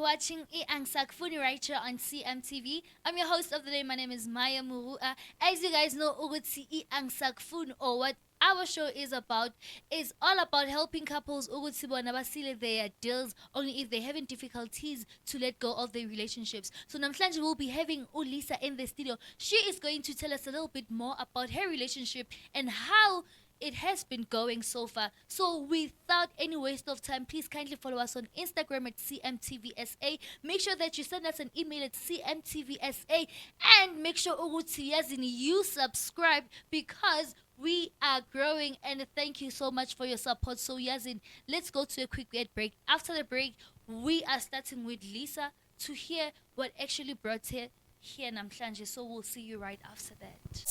watching ANGISAKUFUNI right here on CMTV. I'm your host of the day. My name is Maya Murua. As you guys know, ukuthi ANGISAKUFUNI, or what our show is all about helping couples ukuthi bona basile their deals only if they're having difficulties to let go of their relationships. So namhlanje we'll be having Ulisa in the studio. She is going to tell us a little bit more about her relationship and how it has been going so far. So without any waste of time, please kindly follow us on Instagram at CMTVSA. Make sure that you send us an email at CMTVSA, and make sure ukuthi yazini you subscribe, because we are growing, and thank you so much for your support. So yazin, let's go to a quick break. After the break, we are starting with Lisa to hear what actually brought her here namhlanje. So we'll see you right after that.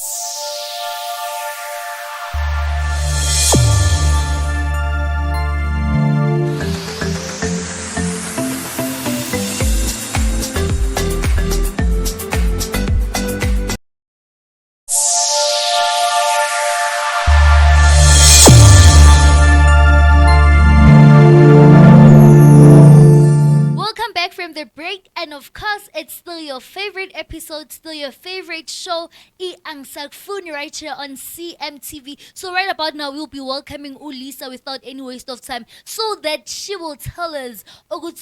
From the break, and of course it's still your favorite episode, still your favorite show, ANGISAKUFUNI, right here on CMTV. So right about now we'll be welcoming Ulisa without any waste of time, so that she will tell us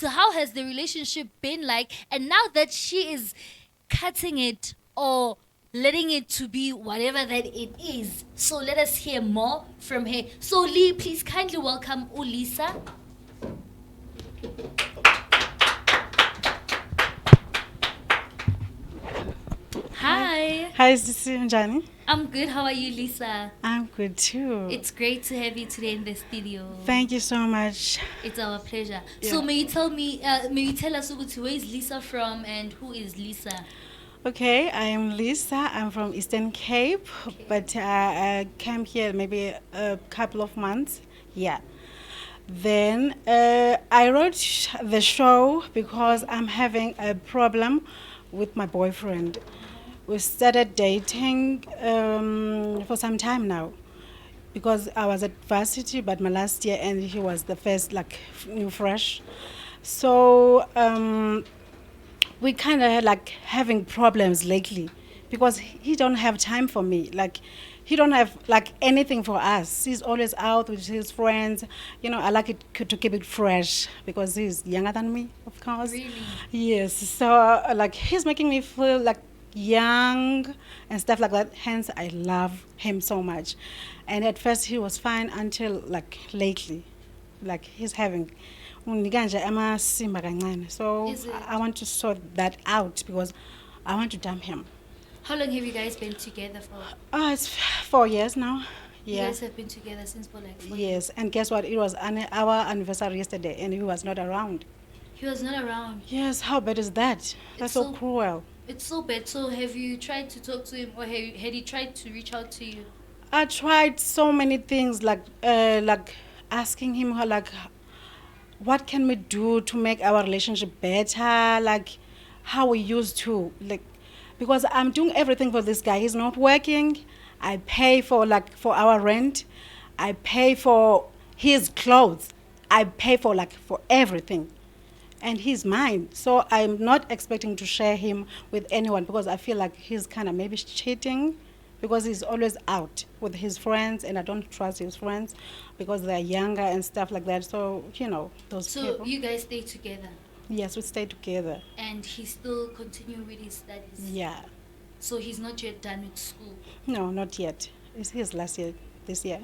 how has the relationship been like, and now that she is cutting it or letting it to be whatever that it is. So let us hear more from her. So Lee, please kindly welcome Ulisa. Hi. Hi, Sisi Njani. I'm good. How are you, Lisa? I'm good too. It's great to have you today in the studio. Thank you so much. It's our pleasure. Yeah. So may you tell us where is Lisa from and who is Lisa? Okay, I am Lisa. I'm from Eastern Cape, but I came here maybe a couple of months. Yeah. Then I wrote the show because I'm having a problem with my boyfriend. We started dating for some time now, because I was at varsity, but my last year, and he was the first, new fresh. So we kind of like having problems lately, because he don't have time for me. He don't have anything for us. He's always out with his friends. I like it to keep it fresh, because he's younger than me, of course. Really? Yes. So he's making me feel young and stuff like that. Hence, I love him so much. And at first, he was fine until lately, he's having. So I want to sort that out, because I want to dump him. How long have you guys been together for? It's 4 years now. Yeah. You guys have been together since for 4 years? Yes, and guess what? It was our anniversary yesterday, and he was not around. He was not around? Yes, how bad is that? That's so cruel. It's so bad. So have you tried to talk to him, or had he tried to reach out to you? I tried so many things, asking him what can we do to make our relationship better, how we used to, because I'm doing everything for this guy. He's not working. I pay for our rent. I pay for his clothes. I pay for everything. And he's mine. So I'm not expecting to share him with anyone, because I feel like he's kind of maybe cheating, because he's always out with his friends, and I don't trust his friends because they're younger and stuff like that. So, those people. So you guys stay together? Yes, we stay together. And he's still continuing with his studies? Yeah. So he's not yet done with school? No, not yet. It's his last year, this year.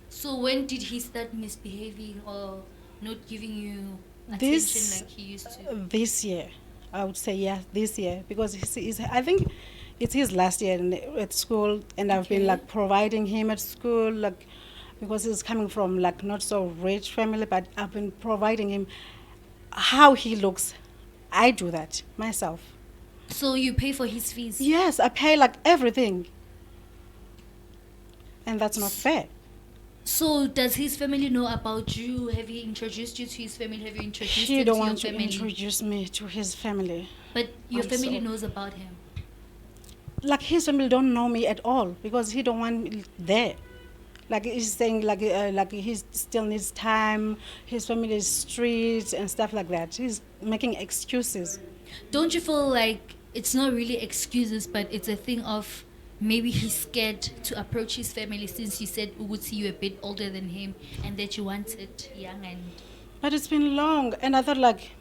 So when did he start misbehaving or not giving you attention like he used to? This year. I would say, yeah, this year. Because I think it's his last year at school, and I've been providing him at school, because he's coming from not so rich family, but I've been providing him how he looks. I do that myself. So you pay for his fees? Yes, I pay everything. And that's not fair. So does his family know about you? Have he introduced you to his family? Have you introduced him to He your don't want to family? introduce me to his family. But your family knows about him? His family don't know me at all, because he don't want me there. Like he's saying, like he still needs time. His family is streets and stuff like that. He's making excuses. Don't you feel like it's not really excuses, but it's a thing of maybe he's scared to approach his family since you said Uguti you a bit older than him and that you wanted young and But it's been long, and I thought like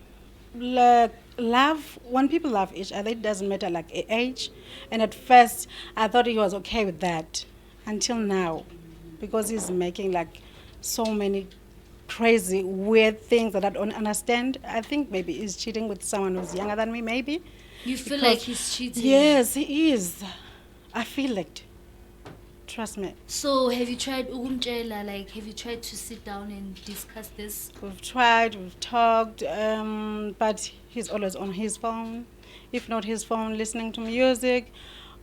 love. When people love each other, it doesn't matter like age. And at first, I thought he was okay with that, until now, because he's making like so many crazy, weird things that I don't understand. I think maybe he's cheating with someone who's younger than me, maybe. you feel Because like he's cheating. yes, he is. I feel it. Trust me. So have you tried like have you tried to sit down and discuss this? We've tried, we've talked, but he's always on his phone. If not his phone, listening to music,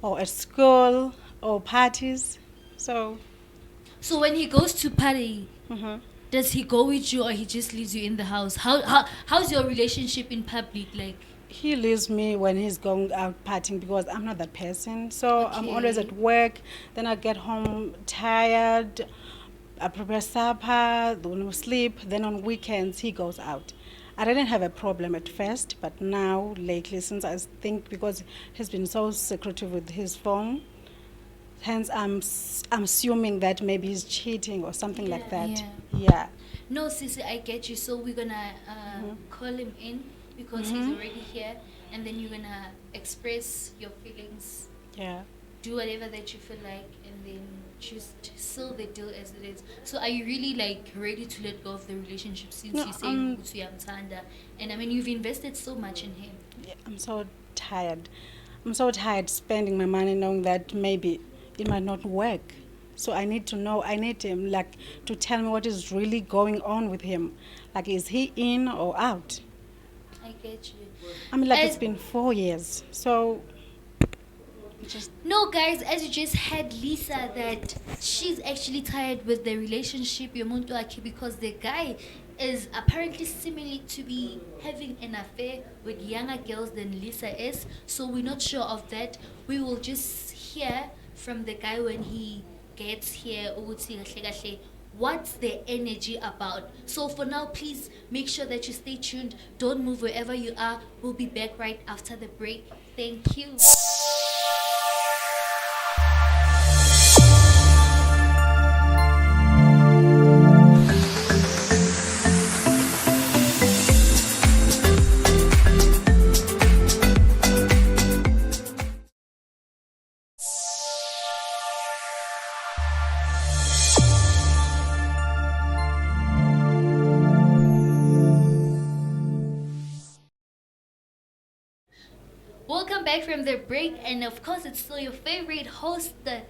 or at school, or parties. So, So when he goes to party, mhm. does he go with you or he just leaves you in the house? How's your relationship in public like? He leaves me when he's going out partying because I'm not that person. So I'm always Okay. at work. Then I get home tired. I prepare supper. Then we sleep. Then on weekends he goes out. I didn't have a problem at first, but now lately, since I think because he's been so secretive with his phone, hence I'm assuming that maybe he's cheating or something like that. Yeah. Yeah. No, Sissy, I get you. So we're gonna call him in because he's already here, and then you're gonna express your feelings, Yeah. do whatever that you feel like, and then choose to seal the deal as it is. So are you really like ready to let go of the relationship since No, you say Utu Yamtanda? And I mean you've invested so much in him. Yeah, I'm so tired. I'm so tired spending my money knowing that maybe it might not work. So I need to know, I need him like to tell me what is really going on with him. Like is he in or out? I get you. I mean like As- it's been 4 years. So just No, guys, as you just had Lisa, that she's actually tired with the relationship Yomuntu Aki because the guy is apparently seemingly to be having an affair with younger girls than Lisa is. So we're not sure of that. We will just hear from the guy when he gets here. Ukuthi kahle kahle, what's the energy about? So for now, please make sure that you stay tuned. Don't move wherever you are. We'll be back right after the break. Thank you. Welcome back from the break, and of course, it's still your favorite host, the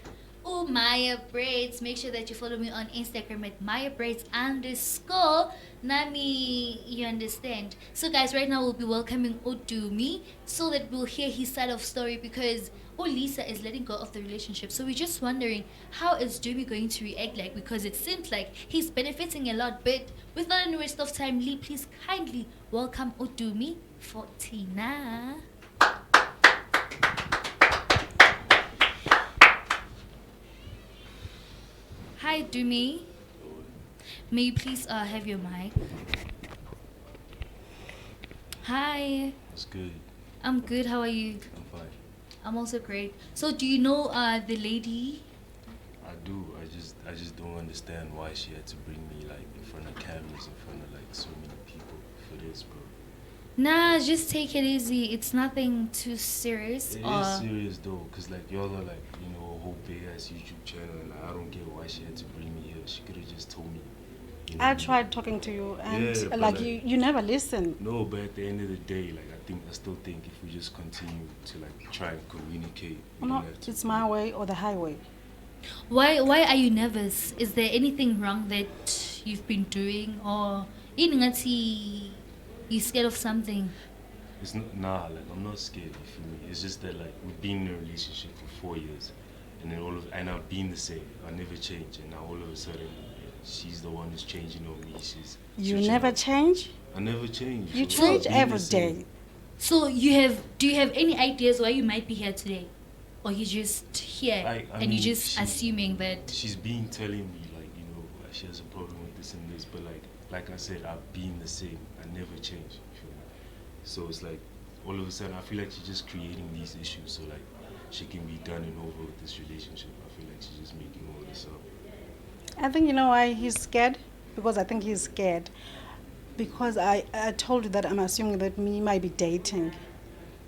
Maya Braids. Make sure that you follow me on Instagram at Maya Braids _ Nami. You understand? So, guys, right now we'll be welcoming Odumi so that we'll hear his side of story because Lisa is letting go of the relationship. So we're just wondering how is Dumi going to react like because it seems like he's benefiting a lot. But without any waste of time, Lee, please kindly welcome Odumi for Tina. Hi, Dumi. May you please have your mic? Hi. It's good. I'm good. How are you? I'm fine. I'm also great. So, do you know the lady? I do. I just don't understand why she had to bring me like in front of cameras, in front of like so many people for this, bro. Nah, just take it easy. It's nothing too serious. It is serious though, cause like y'all are like a whole big ass YouTube channel, and I don't get why she had to bring me here. She could have just told me. I tried talking to you and Yeah, but like like- you never listen. No, but at the end of the day, like I still think if we just continue to like try and communicate, we No, don't have to. it's my way or the highway. Why are you nervous? Is there anything wrong that you've been doing, or you scared of something? It's not like I'm not scared. You feel me? It's just that like we've been in a relationship for 4 years, and then and I've been the same. I never changed, and now all of a sudden, she's the one who's changing on me. She's You switching never up. change? I never change. You bro. change I've been every the same. day. So do you have any ideas why you might be here today, or you just here I and mean, you're just assuming that? She's been telling me she has a problem with this and this, but like I said, I've been the same. I never change. You feel me? So it's like all of a sudden I feel like she's just creating these issues so like she can be done and over with this relationship. I feel like she's just making all this up. I think you know why he's scared? Because I think he's scared. Because I told you that I'm assuming that me might be dating.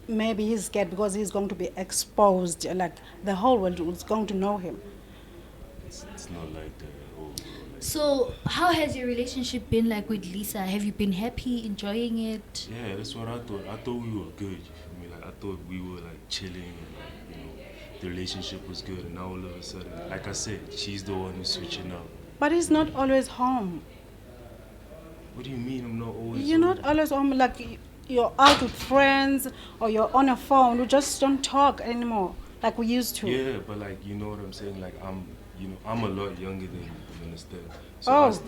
Maybe he's scared because he's going to be exposed. Like the whole world is going to know him. It's not like that. So, how has your relationship been like with Lisa? Have you been happy, enjoying it? Yeah, that's what I thought. I thought we were good. You feel me? Like I thought we were like chilling and like the relationship was good. And now all of a sudden, like I said, she's the one who's switching up. But he's not always home. What do you mean I'm not always? You're not always home. Like you're out with friends or you're on a phone. We just don't talk anymore like we used to. Yeah, but like you know what I'm saying? Like I'm a lot younger than you. You understand? So Oh.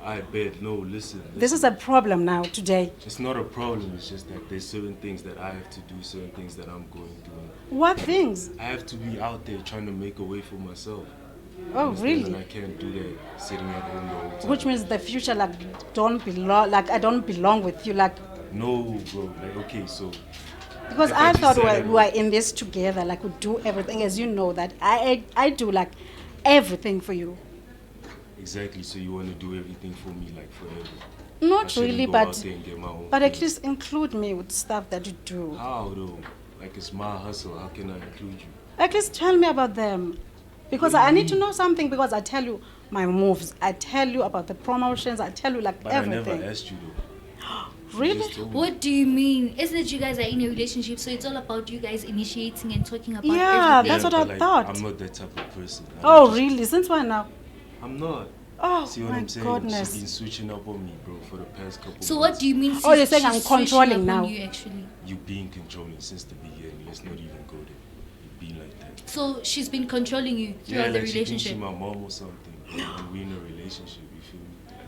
I bet. No, listen. This is a problem now today. It's not a problem. It's just that there's certain things that I have to do, certain things that I'm going through. What things? I have to be out there trying to make a way for myself. Oh, And really? I can't do that sitting at home the whole time. Which means the future don't belong. Like I don't belong with you. Like No, bro. Like okay, so because if I just thought said we were in this together. Like we do everything, as you know that I do like everything for you. exactly. So you want to do everything for me like forever? I Not shouldn't really, go out but there and get my own at thing. least include me with stuff that you do. How though? Like it's my hustle. How can I include you? At least tell me about them. Because What do I you need to mean? know something because I tell you my moves. I tell you about the promotions. I tell you like But everything. I never asked you though. You Really? just told me. What do you mean? Isn't it you guys are in a relationship, so it's all about you guys initiating and talking about Yeah, everything? that's what but, I like, thought. I'm not that type of person. Oh, really? Since when now? I'm not. Oh, See what my I'm saying? goodness. She's been switching up on me, bro, for the past couple So months. what do you mean? Oh, you're saying I'm she's switching controlling up on now. You actually. You being controlling since the beginning. Let's not even go there. You being like that. So she's been controlling you throughout the like she thinks she's relationship. my mom or something. Bro, and we in a relationship, you feel me? Like,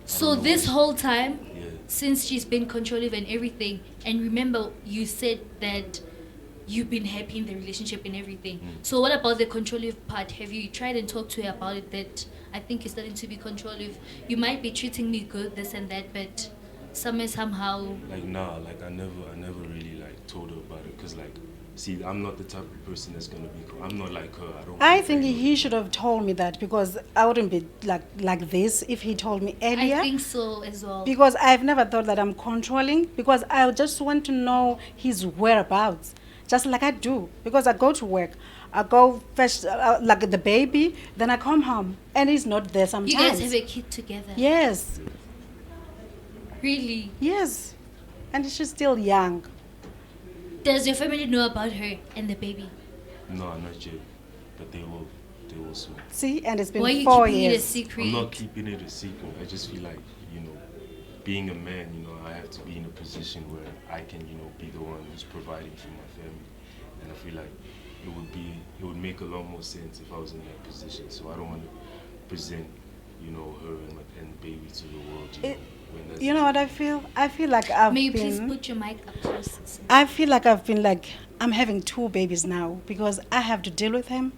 So don't know this what- whole time, Yeah. since she's been controlling and everything, and remember you said that you've been happy in the relationship and everything. So what about the controlling part? Have you tried and talked to her about it? That I think you're starting to be controlling. You might be treating me good, this and that, but somehow. Like nah, like I never really like told her about it, cause like, see, I'm not the type of person that's gonna be. I'm not like her. I don't. I think he should have told me that because I wouldn't be like this if he told me earlier. I think so as well. Because I've never thought that I'm controlling because I just want to know his whereabouts, just like I do. Because I go to work, I go fetch like the baby, then I come home and he's not there sometimes. You guys have a kid together. Yes, Really? yes, and she's still young. Does your family know about her and the baby? No, not yet, but they will. They will soon. See, and it's been Why are you 4 keeping it a years. secret? I'm not keeping it a secret. I just feel like, being a man, I have to be in a position where I can, be the one who's providing for my family. And I feel like it would make a lot more sense if I was in that position. So I don't want to present, her and baby to the world. When that's You know what I feel? I feel like I've May you been. please put your mic up close? I feel like I've been like I'm having 2 babies now because I have to deal with him.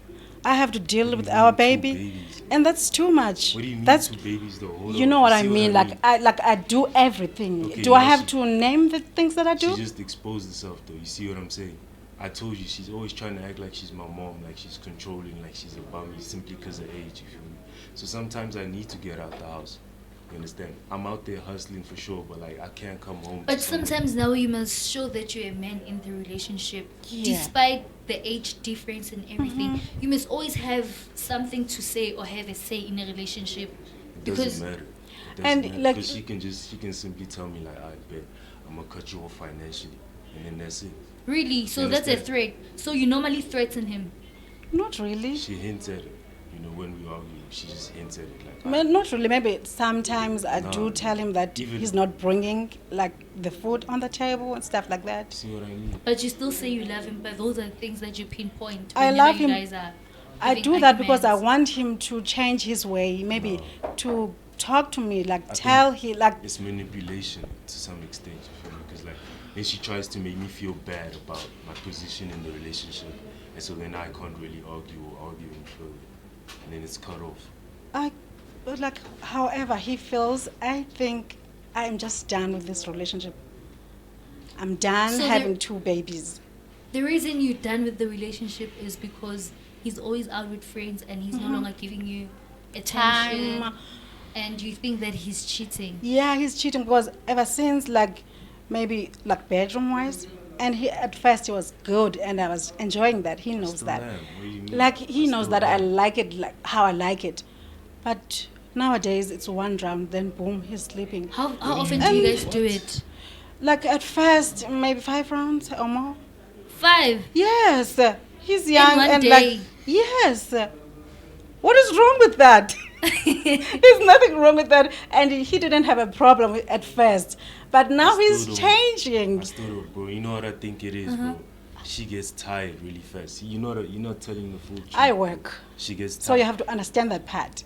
I have to deal with our 2 baby, babies? and that's too much. What do you mean That's 2 babies though? Hold you on. know what I See mean. Like I do everything. Okay, do I now have she- to name the things that I do? She just exposed herself though. You see what I'm saying? I told you she's always trying to act like she's my mom, like she's controlling, like she's above me simply because of age. You feel me? So sometimes I need to get out the house. You understand? I'm out there hustling for sure, but like I can't come home. But to someone. sometimes now you must show that you're a man in the relationship. Yeah. Despite the age difference and everything, Mm-hmm. you must always have something to say or have a say in a relationship. It Because doesn't matter. It And, doesn't matter. like- Because she can simply tell me like, I bet I'm gonna cut you off financially, and then that's it. really, so You that's a understand? threat. So you normally threaten him. Not really. She hints at it. When we argue, she just hints at it like. Not really. Maybe sometimes I No, do tell him that even- he's not bringing like the food on the table and stuff like that. See what I mean? But you still say you love him, but those are things that you pinpoint. I whenever love you him. Guys are I having do that because I arguments. want him to change his way. Maybe to talk to me, like I tell think he like. It's manipulation to some extent, you feel me? Because like then she tries to make me feel bad about my position in the relationship, and so then I can't really argue any further, and then it's cut off. I But like, however he feels, I think I'm just done with this relationship. I'm done So having two babies. the reason you're done with the relationship is because he's always out with friends and he's no longer giving you attention. Time. And you think that he's cheating. Yeah, he's cheating because ever since, like, maybe like bedroom wise, and he at first he was good and I was enjoying that. He knows Still that. am. What do you mean? Like he I knows still that I am. like it like how I like it. But nowadays it's one round, then boom, he's sleeping. How often do you guys do What? it? Like at first, maybe 5 rounds or more. 5. Yes, he's young one and day. like yes. What is wrong with that? There's nothing wrong with that, and he didn't have a problem at first, but now I he's still don't- changing. I still don't, bro. You know what I think it is, bro? She gets tired really fast. You're not telling the full truth. I work, She gets tired. so you have to understand that part.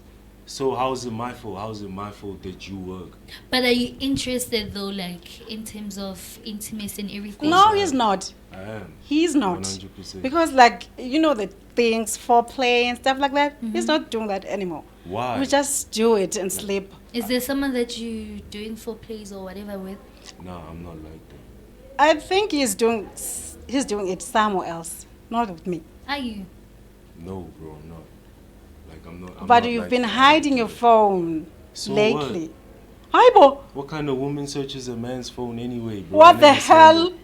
So how's it my fault? How's it my fault that you work? But are you interested though, like in terms of intimacy and everything? No, I he's am. not. I am. He's not 100%. because, like, you know, the things foreplay and stuff like that. He's not doing that anymore. Why? We just do it and sleep. Is there someone that you doing for plays or whatever with? No, I'm not like that. I think he's doing it somewhere else, not with me. Are you? No, bro, I'm not. Like I'm not. I'm But not you've like been that. hiding your phone So lately. Aibo, What kind of woman searches a man's phone anyway, bro? what I the never seen hell? that.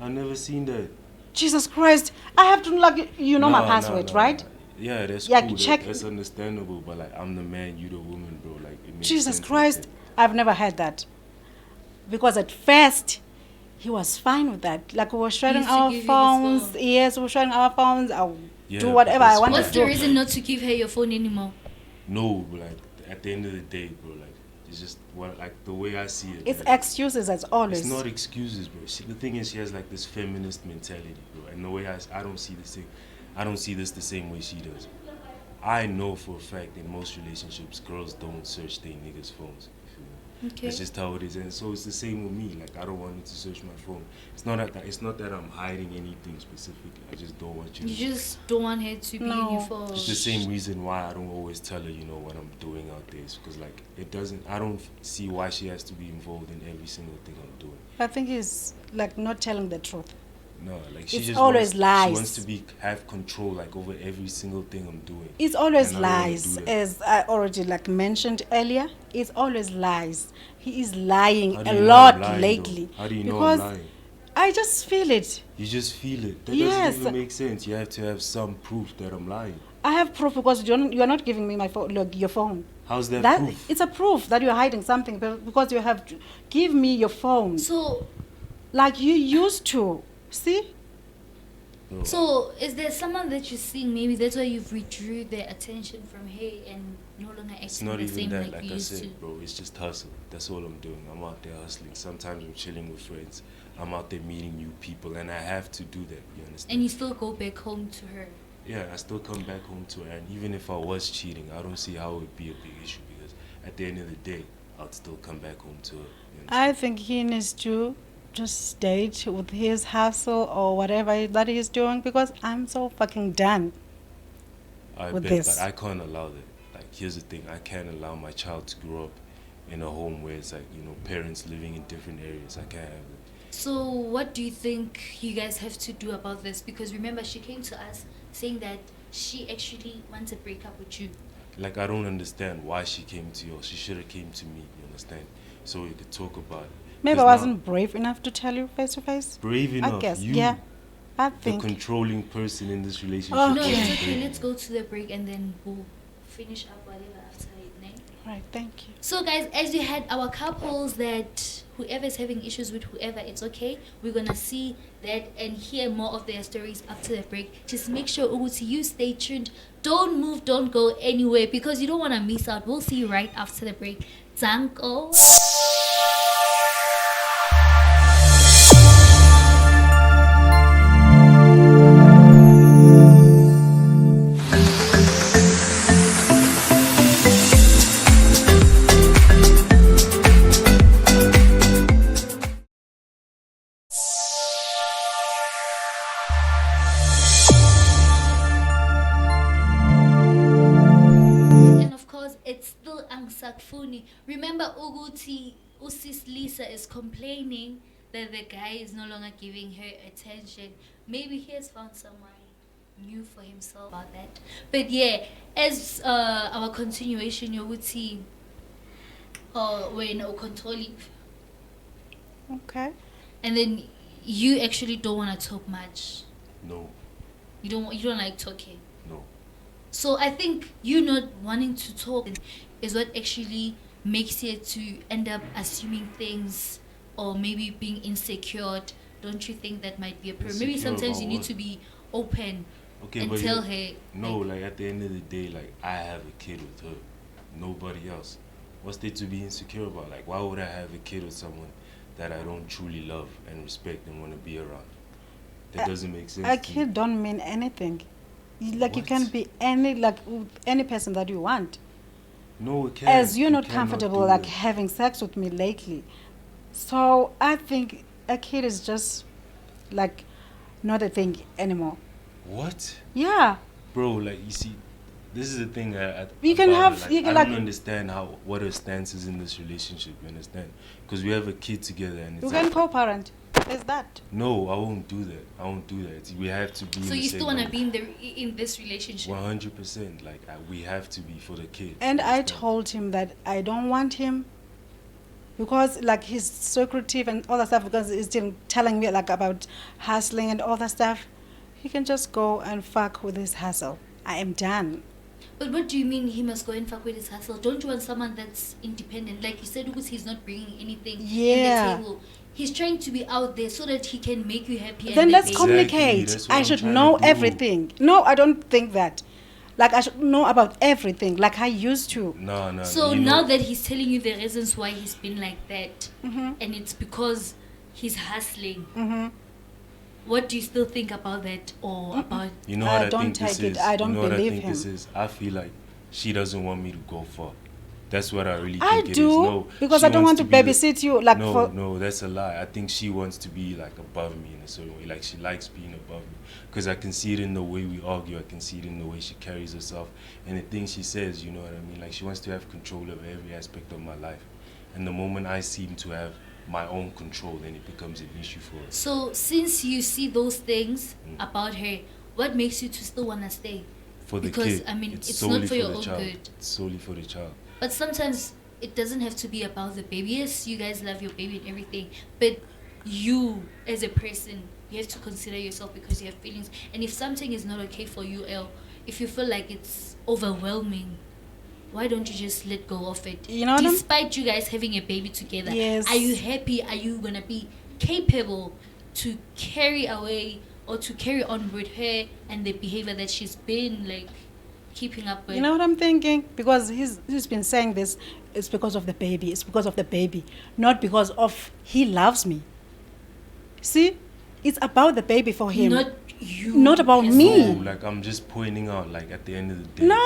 I've never seen that. Jesus Christ! I have to like you know my No, password, no, right? no. Yeah, that's Yeah, cool. check- That's understandable. But like, I'm the man, you the woman, bro. Like, it makes Jesus sense like Christ! that. I've never had that. Because at first, he was fine with that. Like we were sharing used to our give you his phones. phone. Yes, we were sharing our phones. I'll Yeah, do but whatever I that's want why- to What's do. the reason not to give her your phone anymore? No, but like at the end of the day, bro, like it's just what like the way I see it. It's like, excuses as always. It's not excuses, bro. The thing is, she has like this feminist mentality, bro. And the way I don't see this thing, I don't see this the same way she does. I know for a fact in most relationships, girls don't search their niggas' phones. You feel me? Okay. That's just how it is, and so it's the same with me. Like I don't want you to search my phone. It's not that I'm hiding anything specifically. I just don't want you. You to just don't want her to be in your No. phone. It's the same reason why I don't always tell her, you know, what I'm doing out there. Because like it doesn't. I don't see why she has to be involved in every single thing I'm doing. I think he's like not telling the truth. No, like she It's just always wants, lies. She wants to have control like over every single thing I'm doing. It's always And I don't wanna lies, do that. as I already like mentioned earlier. It's always lies. He is lying How do a you know lot I'm lying, lately. though? How do you know because I'm lying? I just feel it. You just feel it. That Yes. doesn't even make sense. You have to have some proof that I'm lying. I have proof because you're not giving me my phone. Look, your phone. How's that, That proof? it's a proof that you're hiding something because you have to give me your phone So, like you used to. See? Bro, so is there someone that you're seeing? Maybe that's why you've withdrew their attention from her and no longer it's acting not the even same that. like Like you I used to. said, bro, it's just hustle. That's all I'm doing. I'm out there hustling. Sometimes I'm chilling with friends. I'm out there meeting new people, and I have to do that. You understand? And you still go back home to her. Yeah, I still come back home to her, and even if I was cheating, I don't see how it would be a big issue because at the end of the day, I'd still come back home to her. You understand? I think he needs to just date with his hustle or whatever that he's doing because I'm so fucking done. I with bet, this. but I can't allow that. Like, here's the thing: I can't allow my child to grow up in a home where it's like parents living in different areas. I can't have it. So, what do you think you guys have to do about this? Because remember, she came to us saying that she actually wants to break up with you. Like, I don't understand why she came to you. She should have came to me. You understand? So we could talk about it. Maybe 'Cause I now- wasn't brave enough to tell you face to face. brave enough. I guess, You, yeah. I the think. controlling person in this relationship. Oh, No, Okay. it's wasn't okay. brave Let's enough. go to the break and then we'll finish up whatever after it, ne? Right, thank you. So guys, as we had our couples that whoever is having issues with whoever, it's okay. We're gonna see that and hear more of their stories after the break. Just make sure Uguti, you stay tuned. Don't move, don't go anywhere because you don't wanna miss out. We'll see you right after the break. Zanko. And of course, it's still Angisakufuni. Remember Uguti Usis Lisa is complaining that the guy is no longer giving her attention. Maybe he has found someone new for himself about that. But yeah, as our continuation, you would see when controlling, Okay. and then you actually don't want to talk much. No, You don't like talking. no. So I think you not wanting to talk is what actually makes it to end up assuming things or maybe being insecure. Don't you think that might be a problem? Maybe Insecure sometimes about you need what? to be open Okay, and but tell her. no, like at the end of the day, like I have a kid with her, nobody else. What's there to be insecure about? Like, why would I have a kid with someone that I don't truly love and respect and want to be around? That doesn't make sense. A to me. kid don't mean anything. Like you can What? be with any person that you want. No, it can't. As you're You not cannot comfortable do like that. having sex with me lately. So I think a kid is just like not a thing anymore. What? Yeah. Bro, like you see, this is the thing. You can about have- her, you can, I don't like- understand what her stance is in this relationship. You understand? Because we have a kid together, and it's You like, can co-parent. Is that? no, I won't do that. I won't do that. We have to be. So in you the still same want to level. be in this relationship? 100%. Like we have to be for the kid. And you I understand? told him that I don't want him because like he's secretive and all that stuff because he's still telling me like about hustling and all that stuff. He can just go and fuck with his hustle. I am done. But what do you mean he must go and fuck with his hustle? Don't you want someone that's independent? Like you said, because he's not bringing anything Yeah. in the table. He's trying to be out there so that he can make you happy. Then and let's the baby. communicate. That's what I I'm should trying know to do. everything. No, I don't think that. Like I should know about everything like I used to. No. So you now know, that he's telling you the reasons why he's been like that, Mhm. and it's because he's hustling, Mhm. what do you still think about that or about? you know I what I don't think this take it. is. I don't you know what believe I think him. this is. I feel like she doesn't want me to go far. That's what I really I think it is. do No, because she I don't want wants to be the- babysit you like no, for no, that's a lie. I think she wants to be like above me in a certain way. Like she likes being above me because I can see it in the way we argue. I can see it in the way she carries herself and the things she says. You know what I mean? Like she wants to have control of every aspect of my life. And the moment I seem to have my own control, then it becomes an issue for us. So since you see those things Mm. about her, what makes you to still wanna stay? For the Because, kid, I mean, it's solely not for your the own child. good. It's solely for the child. But sometimes it doesn't have to be about the baby. Yes, you guys love your baby and everything, but you as a person, you have to consider yourself because you have feelings. And if something is not okay for you, if you feel like it's overwhelming, why don't you just let go of it? You know what I'm- Despite you guys having a baby together, Yes. are you happy? Are you gonna be capable to carry away or to carry on with her and the behavior that she's been like keeping up with? You know what I'm thinking? Because he's been saying this, it's because of the baby. It's because of the baby, not because of he loves me. See, it's about the baby for him. Not you. Not about as me. well. No, like I'm just pointing out, like at the end of the day, No.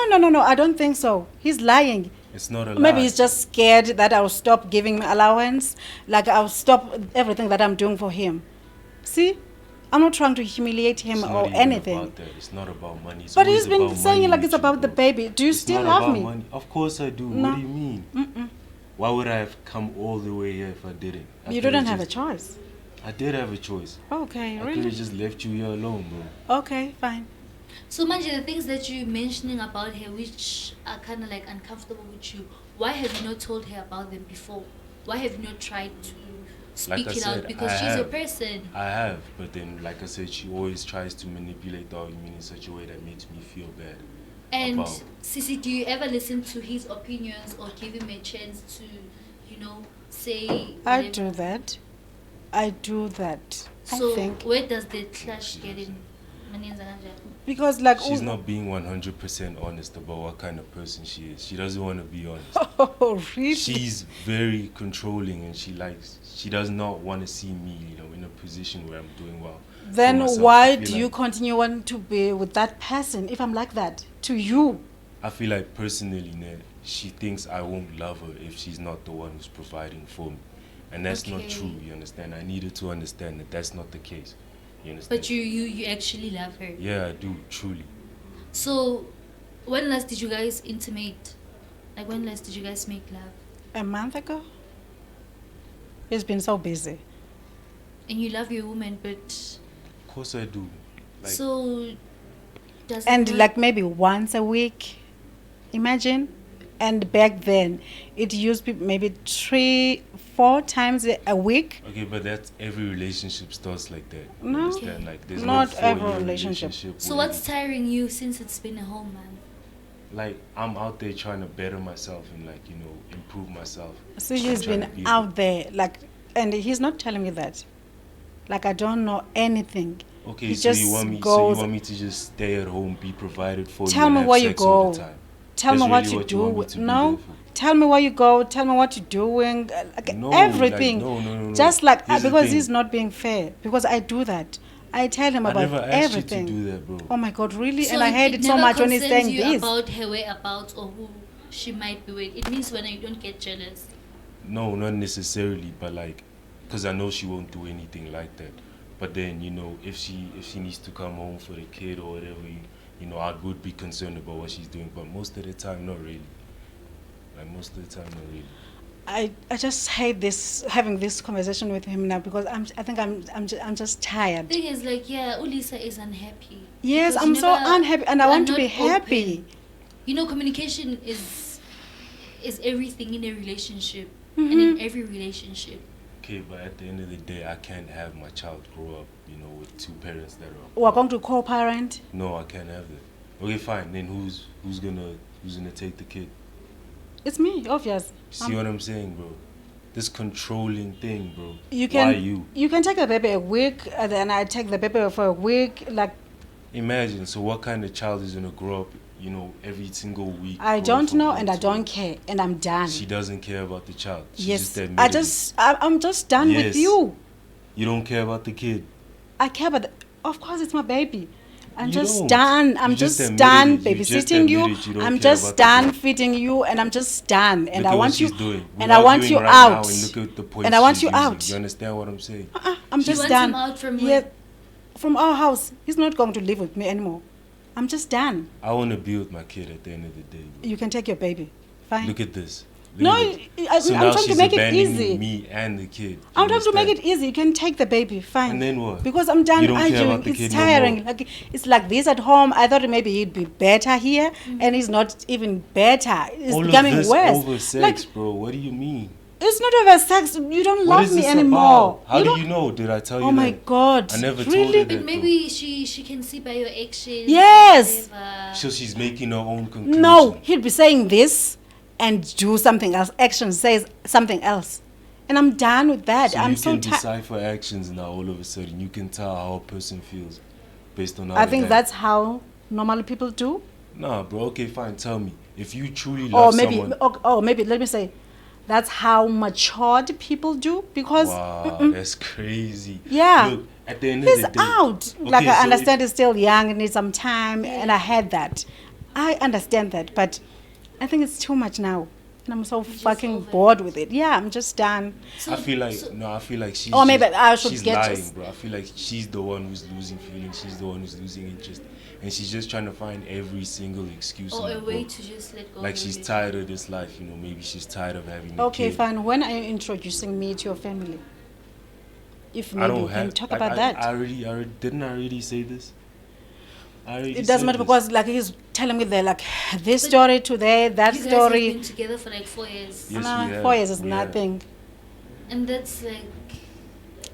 I don't think so. He's lying. it's not a lie. Maybe he's just scared that I'll stop giving me allowance. Like I'll stop everything that I'm doing for him. See, I'm not trying to humiliate him It's not or even anything. About that. It's not about money. It's But always he's been about saying money it like with it's you, about the bro. baby. Do you It's still not love about me? money. Of course I do. No. What do you mean? Mm-mm. Why would I have come all the way here if I didn't? I You could've didn't have a just- choice. I did have a choice. Okay, I could really? have just left you here alone, bro. Okay, fine. So Manje, the things that you're mentioning about her which are kind of like uncomfortable with you, why have you not told her about them before? Why have you not tried to speak Like I it out? said, Because I she's a have. person. I have, but then, like I said, she always tries to manipulate the argument in such a way that makes me feel bad. And About- Sissy, do you ever listen to his opinions or give him a chance to, say I whatever? do that. I do that. So I think where does the clash get in? Manenza kanjani? because like She's not being 100% honest about what kind of person she is. She doesn't want to be honest. Oh, really? She's very controlling, and she does not want to see me, in a position where I'm doing well. for Then myself. why I feel do you like- continue wanting to be with that person if I'm like that to you? I feel like personally, she thinks I won't love her if she's not the one who's providing for me, and that's not Okay. true. You understand? I needed to understand that that's not the case. You understand? But you actually love her. Yeah, I do truly. So when last did you guys intimate? Like, when last did you guys make love? A month ago. He's been so busy. And you love your woman, but Of course I do. Like, so does And it work? like maybe once a week. Imagine. And back then, it used to be maybe 3-4 times a week. okay, but that's every relationship starts like that. You No. understand? Like, there's Not no every 4-year relationship. So where what's tiring you since it's been a whole month? like I'm out there trying to better myself and like improve myself. So he's Trying been to be- out there, like, and he's not telling me that. Like, I don't know anything. Okay, He so just you want me? So goes- you want me to just stay at home, be provided for? Tell you, and me have where you sex all the go. time? Tell That's me what really you what you want me do. to be No, there for? tell me where you go. Tell me what you're doing. Like No, everything. like, no. Just like Here's the because thing. he's not being fair. Because I do that. I tell him I about never asked everything. you to do that, bro. Oh my God, really? So And I hate it so never much when he's concerns saying you this. about her whereabouts or who she might be with. It means when you don't get jealous. No, not necessarily, but like, cause I know she won't do anything like that. But then if she needs to come home for the kid or whatever, I would be concerned about what she's doing. But most of the time, not really. Like most of the time, not really. I just hate this having this conversation with him now because I'm just tired. Thing is, like, yeah, Ulisa is unhappy. Yes, Because I'm you so never- unhappy and I you are want to not be happy. open. Communication is everything in a relationship Mm-hmm. and in every relationship. Okay, but at the end of the day, I can't have my child grow up, with two parents that are. We're going to co-parent. No, I can't have that. Okay, fine. Then who's gonna take the kid? It's me, obvious. See what I'm saying, bro? This controlling thing, bro. You can Why you? can take the baby a week, and then I take the baby for a week. Like, Imagine. So what kind of child is gonna grow up, every single week? I going don't from know, one and I to don't one? care, and I'm done. She doesn't care about the child. She Yes, just admitted it. I'm just done with Yes. you. You don't care about the kid. I care about. Of course, it's my baby. I'm You just don't. done. I'm You just just admitted done it. You just babysitting you. admitted you don't I'm care just about the done baby. feeding you, and I'm just done. And Look I at want what you. she's doing. And We're I want arguing you right now, out. and look at the points And I want she's you using. out. You understand what I'm saying? I'm She just wants done. him out from Yeah, where? from our house. He's not going to live with me anymore. I'm just done. I want to be with my kid at the end of the day. Bro. You can take your baby. Fine. Look at this. Look No, at it. I'm So trying now to she's make it abandoning easy. me and the kid. You I'm trying to make understand? it easy. You can take the baby, fine. And then what? Because I'm done You don't care arguing. about the It's kid no tiring. more? Like it's like this at home. I thought maybe he'd be better here, and he's not even better. It's All becoming of this worse. over sex, Like, bro. What do you mean? it's not over sex. You don't What love is me this anymore. about? How do don't- you know? Did I tell you Oh that? my God! I never really? told her But that. maybe she can see by your actions. Yes. whatever. So she's making her own conclusion. No, he'd be saying this and do something else. Action says something else, and I'm done with that. So I'm you so can tired. decipher actions now. All of a sudden, you can tell how a person feels based on how. I they think act. that's how normal people do. Nah, bro. Okay, fine. Tell me, if you truly Or love maybe, someone. or maybe let me say, that's how matured people do. Because Wow, that's crazy. Yeah. Look, at the end he's of the day, out. Okay, Like I so understand he's still young and needs some time, and I had that. I understand that, but I think it's too much now, and I'm so just fucking over it. bored with it. Yeah, I'm just done. So- I feel like so- I feel like she's. Or maybe just- I should she's get lying, just- bro. I feel like she's the one who's losing feelings. She's the one who's losing interest, and she's just trying to find every single excuse. or in a the way book. to just let go. Like of she's it. tired of this life. Maybe she's tired of having. a Okay, kid. fine. When are you introducing me to your family? If I maybe don't we can have. talk I- about I, that. I already didn't. I already say this. I already It doesn't said matter this. because like he's telling me that like this But story today, that You guys story. have been together for like 4 years, Yes, Nah, we have. 4 years is We have. nothing. and that's like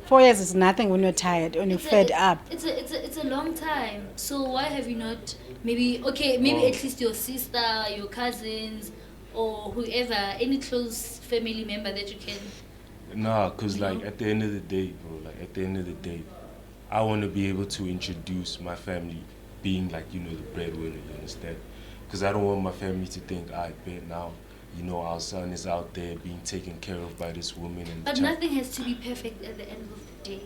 4 years is nothing when you're tired, when you're it's a- fed up. It's a long time. So why have you not maybe Well- at least your sister, your cousins, or whoever, any close family member that you can. Nah, cause You like know? at the end of the day, bro. Like at the end of the day, I want to be able to introduce my family, being like the breadwinner. You understand? Cause I don't want my family to think, I bet now, our son is out there being taken care of by this woman and. But the child. nothing has to be perfect at the end of the day.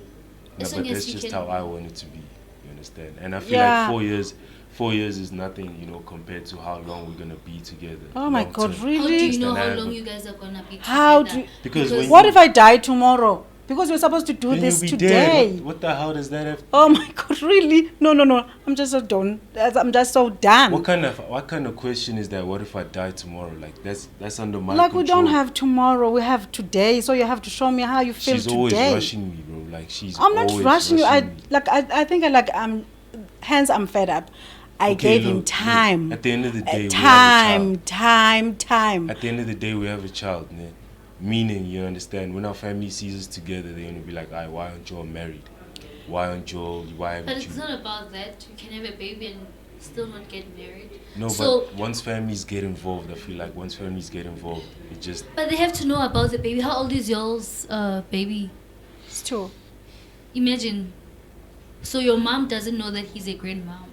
No, As but long as that's you just can. how I want it to be. You understand? And I feel Yeah. like 4 years is nothing, compared to how long we're gonna be together. Oh my long God, term. How do really? you know Understand? how long you guys are gonna be together? How do- Because when What if I die tomorrow? Because we're supposed to do Then this you'll be today. dead. What the hell does that have? Oh my God, really? No. I'm just so done. I'm just so done. What kind of question is that? What if I die tomorrow? Like that's under my Like control. we don't have tomorrow, we have today. So you have to show me how you feel She's today. always rushing me, bro. Like I'm not always rushing you. me. I think I'm fed up. I Okay, gave him look, time. at the end of the day, we have a time. At the end of the day, we have a child, man. Meaning, you understand, when our family sees us together, they're gonna be like, "Aye, why aren't you all married? Why haven't But it's you?" not about that. You can have a baby and still not get married. No, So, but once families get involved, I feel like once families get involved, it just but they have to know about the baby. How old is yours, baby? It's true. Imagine. So your mom doesn't know that he's a grandmom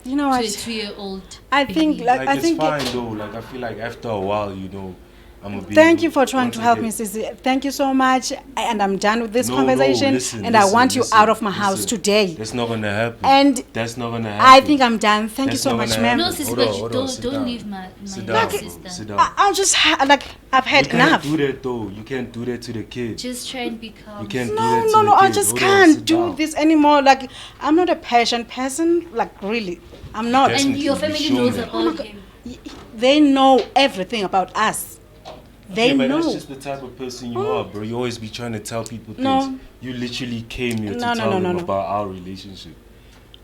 You know to a what? 2-year-old. I think baby. like I it's think fine though. Like I feel like after a while, I'm a bit. thank you for trying once to I help me, get- Sissy. Thank you so much. And I'm done with this No, conversation. listen, and I listen, want you listen, out of my house listen. today. That's not gonna happen. And that's not gonna happen. I think I'm done. Thank you That's so not much, gonna ma'am. No, happen. sis, Hold but on, you hold on, sit don't down. leave my Sit young down, sister. sit down. I'll just I've had You enough. can't do that though. You can't do that to the kid. Just try and be calm. You can't do No, that to the I kid. just Hold on, can't sit do down. this anymore. Like, I'm not a patient person. Like, really, I'm not. That's- And your You family show knows me. about him. They know everything about us. They Yeah, but know. that's just the type of person you are, bro. You always be trying to tell people things. No. You literally came here to No, tell them no. about our relationship.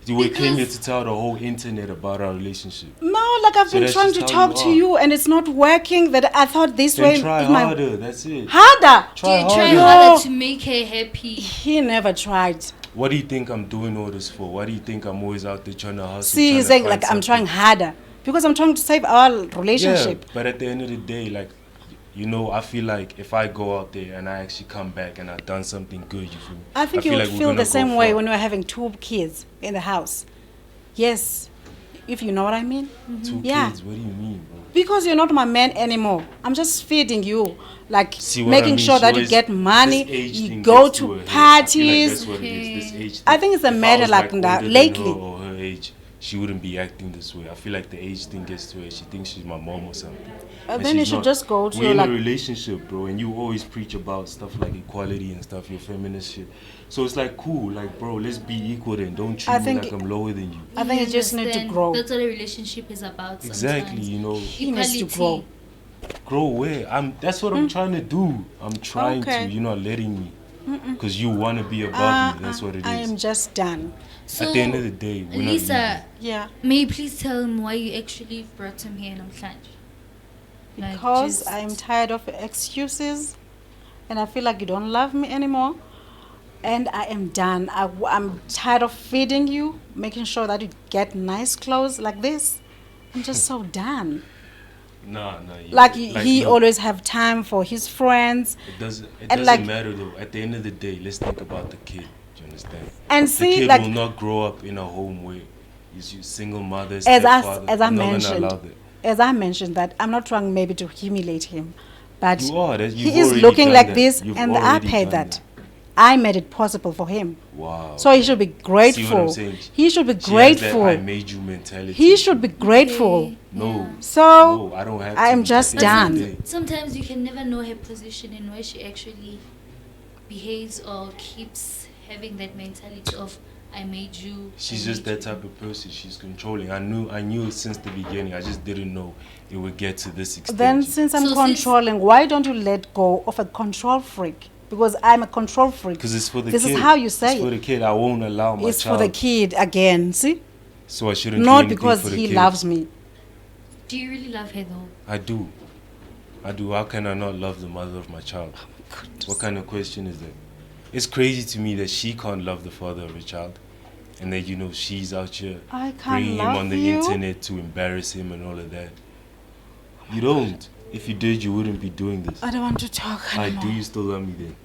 You came here Because- to tell the whole internet about our relationship. No, like I've So been that's trying just to how talk you to are. you, and it's not working. That I thought this Then way. try is my harder. That's it. harder. Do Try you try harder. harder No. to make her happy? He never tried. What do you think I'm doing all this for? Why do you think I'm always out there trying to hustle? See, trying he's to saying find like I'm trying something? harder because I'm trying to save our relationship. Yeah, but at the end of the day, like, I feel like if I go out there and I actually come back and I've done something good, you feel me? I think you feel would like we're feel gonna the go same way far. when we're having 2 kids in the house. Yes, if you know what I mean. Two Yeah. kids, what do you mean, bro? Because you're not my man anymore. I'm just feeding you, like See what making I mean? sure She that you always- get money, this age you thing go gets to her head. I feel like parties. that's what it is, this age I thing. think it's a If I matter was, like older that than lately. her or her age, she wouldn't be acting this way. I feel like the age thing gets to her. She thinks she's my mom or something. And Then you she's should not. just go to We're your, in like- a relationship, bro, and you always preach about stuff like equality and stuff, your feminist shit. So it's like, cool, like, bro, let's be equal then. Don't treat I me think- like I'm lower than you. I think you just need to understand. grow. That's what a relationship is about. Exactly, sometimes. He needs to Equality. grow. Grow where? That's what I'm trying to do. I'm trying Okay. to. You're not letting me. Because you want to be above me. That's what it is. I am just done. So, At the end of the day, we're not Lisa, Yeah. may you please tell him why you actually brought him here in Namhlanje? Like, Because just- I'm tired of excuses and I feel like you don't love me anymore. And I am done. I'm tired of feeding you, making sure that you get nice clothes like this. I'm just so done. Nah. Like he look, always have time for his friends. It doesn't and like- matter though. At the end of the day, let's think about the kid. Do you understand? And The see, kid like will not grow up in a home where he's your single mother, as I stepfather. as I I'm not gonna mentioned, allow that. as I mentioned that I'm not trying maybe to humiliate him, but You are. You've he is already looking done like that. this, You've and I already paid done that. I made it possible for him. Wow. So he should be See what I'm grateful. saying? He should be She has that grateful. I made you mentality. He should be grateful. Okay, No. yeah. So No, I don't have to. I am be. just At the end of the done. day, Sometimes you can never know her position and where she actually behaves or keeps having that mentality of I made you. She's I just made that type of person. She's controlling. I knew it since the beginning. I just didn't know it would get to this extent. then since I'm So since- controlling, why don't you let go of a control freak? Because I'm a control freak. Because it's for the This kid. is how you say it's for it. the kid. I won't allow my It's for child. the kid again. See, So I shouldn't do not anything because for the he kid. loves me. Do you really love her though? I do. How can I not love the mother of my child? What kind of question is that? It's crazy to me that she can't love the father of her child. And that, she's out here I can't bringing him love on the you. internet to embarrass him and all of that. You don't. If you did, you wouldn't be doing this. I don't want to talk I anymore. do you still love me then?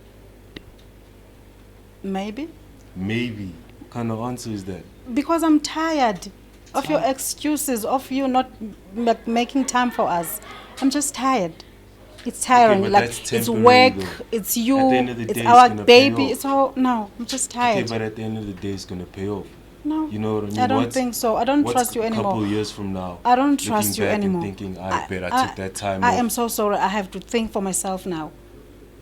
Maybe Maybe. What kind of answer is that? because I'm tired of your excuses, of you not making time for us. I'm just tired. It's tiring. but like that's it's temporary work, though. it's you, At the end of the it's day, it's our gonna pay baby. off. It's all no. I'm just Okay, tired. but at the end of the day, it's gonna pay off. No, You know what I mean? I don't What's- think so. I don't what's trust you a couple anymore. years from now? I don't looking trust you back and anymore. thinking, I bet I took that time I off. am so sorry. I have to think for myself now.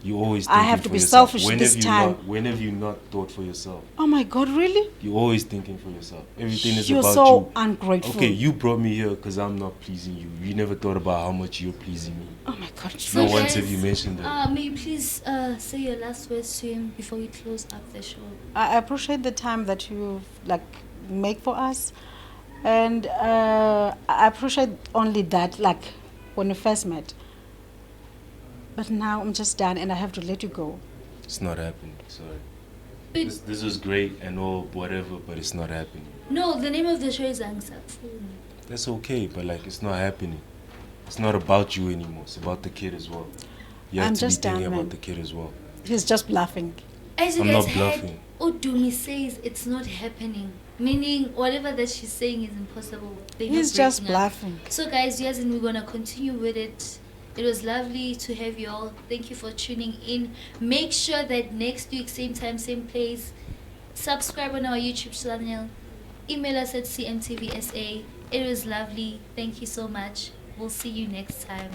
You always I thinking have to for be yourself. selfish When this have you time. when have you not thought for yourself? Oh my God, really? You're always thinking for yourself. Everything is You're about so you. ungrateful. Okay, you brought me here because I'm not pleasing you. You never thought about how much you're pleasing me. Oh my God. So Not once guys, have you mentioned that. may you please say your last words to him before we close up the show? I appreciate the time that you like make for us, and I appreciate only that, like when we first met. But now I'm just done, and I have to let you go. It's not happening. Sorry. But This was great and all, whatever, but it's not happening. no, the name of the show is ANGISAKUFUNI. That's okay, but like it's not happening. It's not about you anymore. It's about the kid as well. You have I'm to be just done, thinking man. about the kid as well. He's just bluffing. As you I'm guys not heard, bluffing. Odumi says it's not happening, meaning whatever that she's saying is impossible. They're not He's just breaking up. bluffing. So guys, yes, and we're gonna continue with it. It was lovely to have you all. Thank you for tuning in. Make sure that next week, same time, same place, subscribe on our YouTube channel. Email us at cmtvsa. It was lovely. Thank you so much. We'll see you next time.